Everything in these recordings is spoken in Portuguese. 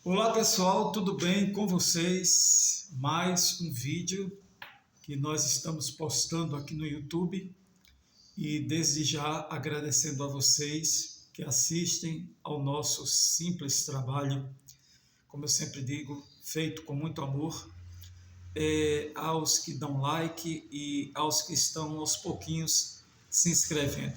Olá pessoal, tudo bem com vocês? Mais um vídeo que nós estamos postando aqui no YouTube e desde já agradecendo a vocês que assistem ao nosso simples trabalho, como eu sempre digo, feito com muito amor, aos que dão like e aos que estão aos pouquinhos se inscrevendo.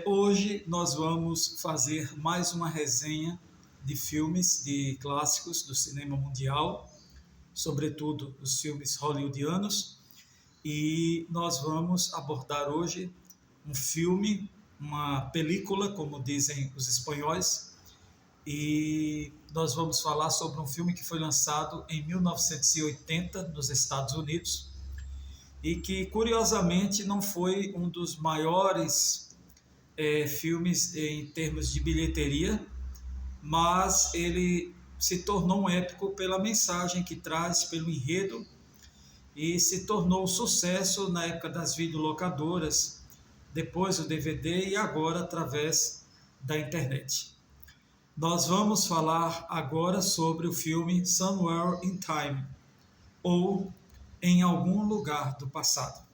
Hoje nós vamos fazer mais uma resenha de filmes, de clássicos do cinema mundial, sobretudo os filmes hollywoodianos, e nós vamos abordar hoje um filme, uma película, como dizem os espanhóis, e nós vamos falar sobre um filme que foi lançado em 1980 nos Estados Unidos e que, curiosamente, não foi um dos maiores filmes em termos de bilheteria, mas ele se tornou um épico pela mensagem que traz, pelo enredo, e se tornou sucesso na época das videolocadoras, depois o DVD e agora através da internet. Nós vamos falar agora sobre o filme Somewhere in Time, ou Em Algum Lugar do Passado.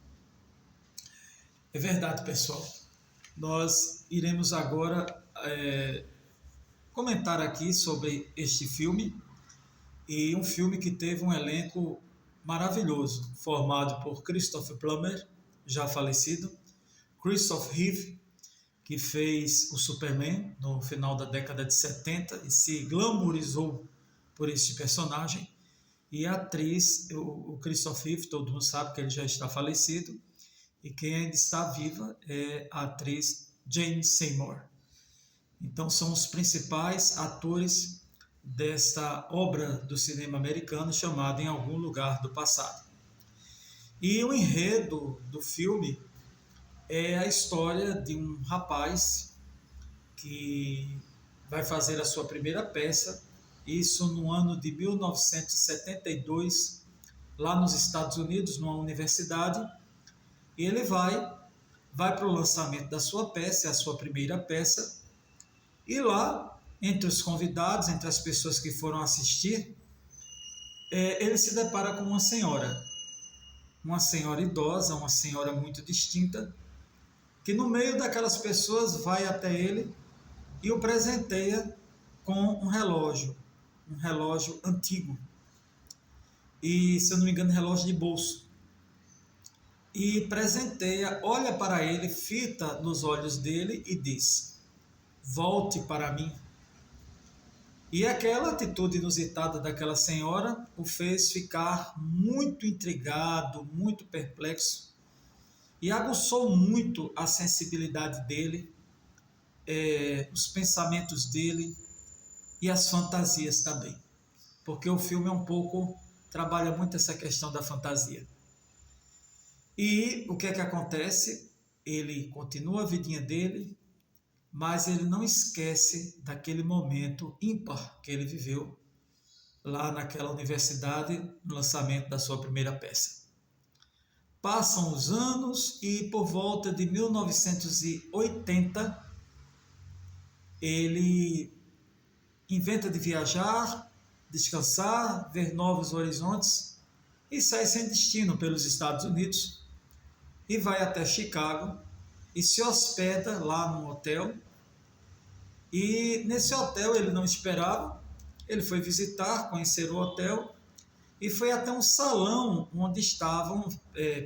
É verdade, pessoal. Nós iremos agora comentar aqui sobre este filme, e um filme que teve um elenco maravilhoso, formado por Christopher Plummer, já falecido, Christopher Reeve, que fez o Superman no final da década de 70 e se glamourizou por este personagem, e a atriz, o Christopher Reeve, todo mundo sabe que ele já está falecido, e quem ainda está viva é a atriz Jane Seymour. Então são os principais atores desta obra do cinema americano chamada Em Algum Lugar do Passado. E o enredo do filme é a história de um rapaz que vai fazer a sua primeira peça, isso no ano de 1972, lá nos Estados Unidos, numa universidade, e ele vai para o lançamento da sua peça, a sua primeira peça, e lá, entre os convidados, entre as pessoas que foram assistir, ele se depara com uma senhora idosa, uma senhora muito distinta, que no meio daquelas pessoas vai até ele e o presenteia com um relógio antigo, e, se eu não me engano, relógio de bolso. E presenteia, olha para ele, fita nos olhos dele e diz: volte para mim. E aquela atitude inusitada daquela senhora o fez ficar muito intrigado, muito perplexo, e aguçou muito a sensibilidade dele, os pensamentos dele e as fantasias também, porque o filme trabalha muito essa questão da fantasia. E o que é que acontece? Ele continua a vidinha dele, mas ele não esquece daquele momento ímpar que ele viveu lá naquela universidade, no lançamento da sua primeira peça. Passam os anos e, por volta de 1980, ele inventa de viajar, descansar, ver novos horizontes e sai sem destino pelos Estados Unidos e vai até Chicago e se hospeda lá num hotel. E nesse hotel ele não esperava, ele foi visitar, conhecer o hotel e foi até um salão onde estavam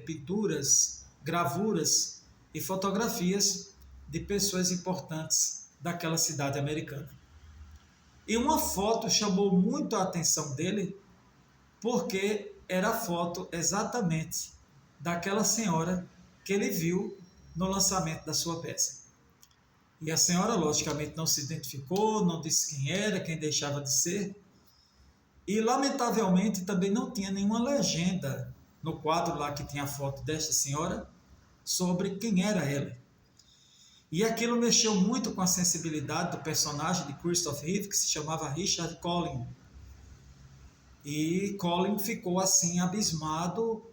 pinturas, gravuras e fotografias de pessoas importantes daquela cidade americana. E uma foto chamou muito a atenção dele, porque era a foto exatamente daquela senhora que ele viu no lançamento da sua peça. E a senhora, logicamente, não se identificou, não disse quem era, quem deixava de ser, e, lamentavelmente, também não tinha nenhuma legenda no quadro lá que tinha a foto desta senhora sobre quem era ela. E aquilo mexeu muito com a sensibilidade do personagem de Christopher Reeve, que se chamava Richard Collin. E Collin ficou assim abismado,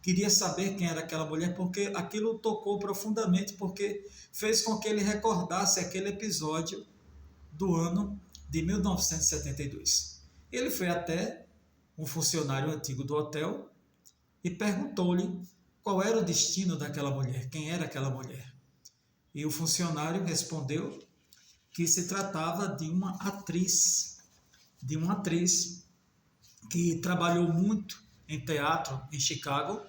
queria saber quem era aquela mulher, porque aquilo o tocou profundamente, porque fez com que ele recordasse aquele episódio do ano de 1972. Ele foi até um funcionário antigo do hotel e perguntou-lhe qual era o destino daquela mulher, quem era aquela mulher. E o funcionário respondeu que se tratava de uma atriz que trabalhou muito em teatro em Chicago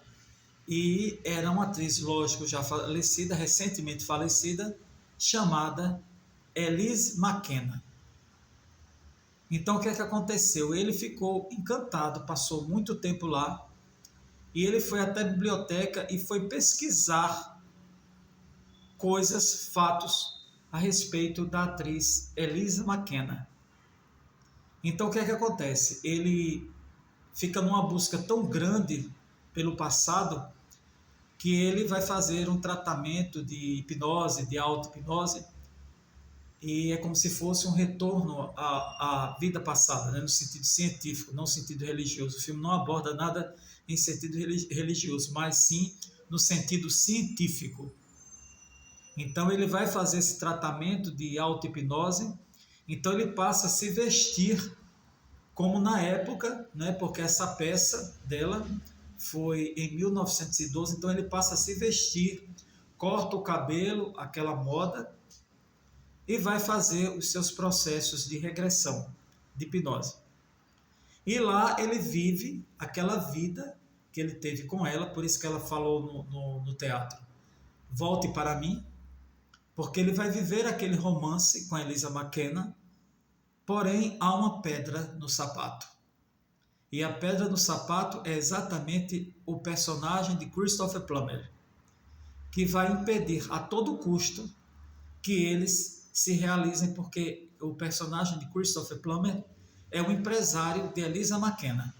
e era uma atriz, lógico, já falecida, recentemente falecida, chamada Elise McKenna. Então, o que é que aconteceu? Ele ficou encantado, passou muito tempo lá, e ele foi até a biblioteca e foi pesquisar coisas, fatos a respeito da atriz Elise McKenna. Então, o que é que acontece? Ele fica numa busca tão grande pelo passado que ele vai fazer um tratamento de hipnose, de auto-hipnose, e é como se fosse um retorno à vida passada, né, no sentido científico, não no sentido religioso. O filme não aborda nada em sentido religioso, mas sim no sentido científico. Então ele vai fazer esse tratamento de auto-hipnose, então ele passa a se vestir como na época, né, porque essa peça dela foi em 1912, então ele passa a se vestir, corta o cabelo, aquela moda, e vai fazer os seus processos de regressão, de hipnose. E lá ele vive aquela vida que ele teve com ela, por isso que ela falou no teatro, volte para mim, porque ele vai viver aquele romance com a Elise McKenna, porém há uma pedra no sapato. E a pedra no sapato é exatamente o personagem de Christopher Plummer, que vai impedir a todo custo que eles se realizem, porque o personagem de Christopher Plummer é o empresário de Elise McKenna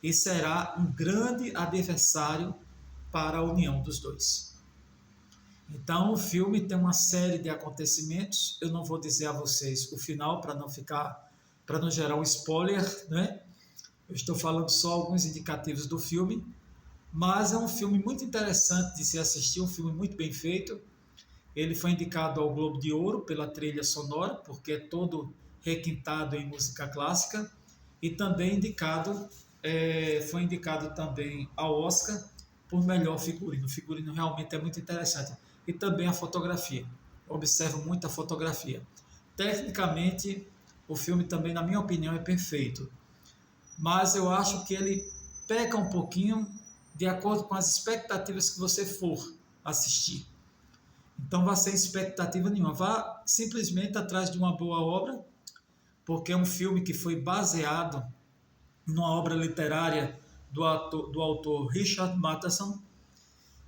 e será um grande adversário para a união dos dois. Então o filme tem uma série de acontecimentos. Eu não vou dizer a vocês o final para não gerar um spoiler, né? Eu estou falando só alguns indicativos do filme, mas é um filme muito interessante de se assistir, um filme muito bem feito. Ele foi indicado ao Globo de Ouro pela trilha sonora, porque é todo requintado em música clássica, e também foi indicado também ao Oscar por melhor figurino. O figurino realmente é muito interessante. E também a fotografia. Eu observo muito a fotografia. Tecnicamente, o filme também, na minha opinião, é perfeito. Mas eu acho que ele peca um pouquinho de acordo com as expectativas que você for assistir. Então, vá sem expectativa nenhuma. Vá simplesmente atrás de uma boa obra, porque é um filme que foi baseado numa obra literária do autor Richard Matheson,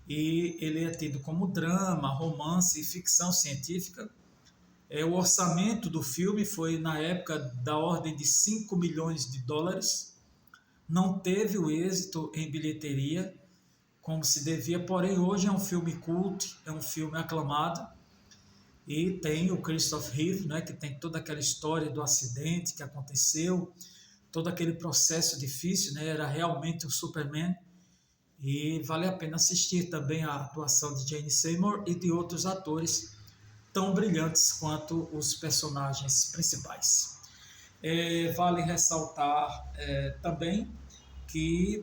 e ele é tido como drama, romance e ficção científica. O orçamento do filme foi, na época, da ordem de 5 milhões de dólares. Não teve o êxito em bilheteria, como se devia, porém hoje é um filme cult, é um filme aclamado, e tem o Christopher Reeve, né, que tem toda aquela história do acidente que aconteceu, todo aquele processo difícil, né, era realmente o Superman, e vale a pena assistir também a atuação de Jane Seymour e de outros atores tão brilhantes quanto os personagens principais. Vale ressaltar também que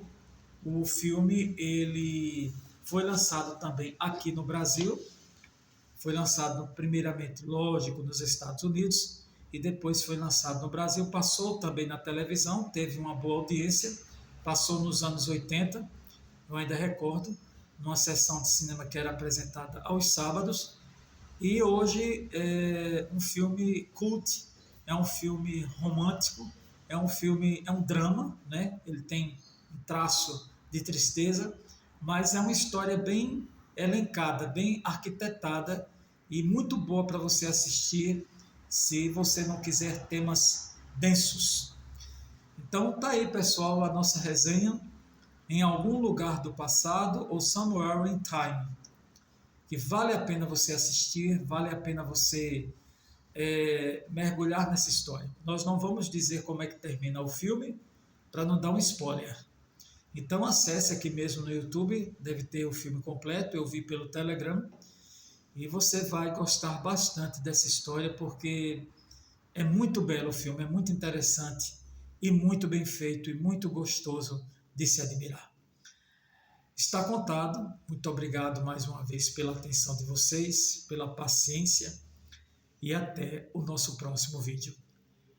o filme ele foi lançado também aqui no Brasil, foi lançado primeiramente, lógico, nos Estados Unidos, e depois foi lançado no Brasil, passou também na televisão, teve uma boa audiência, passou nos anos 80, eu ainda recordo, numa sessão de cinema que era apresentada aos sábados, e hoje é um filme cult, é um filme romântico, é um drama, né? Ele tem um traço de tristeza, mas é uma história bem elencada, bem arquitetada e muito boa para você assistir se você não quiser temas densos. Então tá aí, pessoal, a nossa resenha Em Algum Lugar do Passado ou Somewhere in Time, que vale a pena você assistir, vale a pena você mergulhar nessa história. Nós não vamos dizer como é que termina o filme para não dar um spoiler. Então acesse aqui mesmo no YouTube, deve ter o filme completo, eu vi pelo Telegram, e você vai gostar bastante dessa história, porque É muito belo o filme, é muito interessante e muito bem feito e muito gostoso de se admirar. Está contado. Muito obrigado mais uma vez pela atenção de vocês, pela paciência e até o nosso próximo vídeo.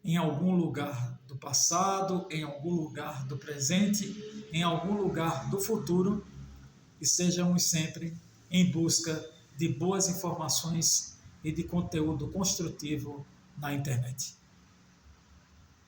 Em algum lugar do passado, em algum lugar do presente, em algum lugar do futuro, e sejamos sempre em busca de boas informações e de conteúdo construtivo na internet.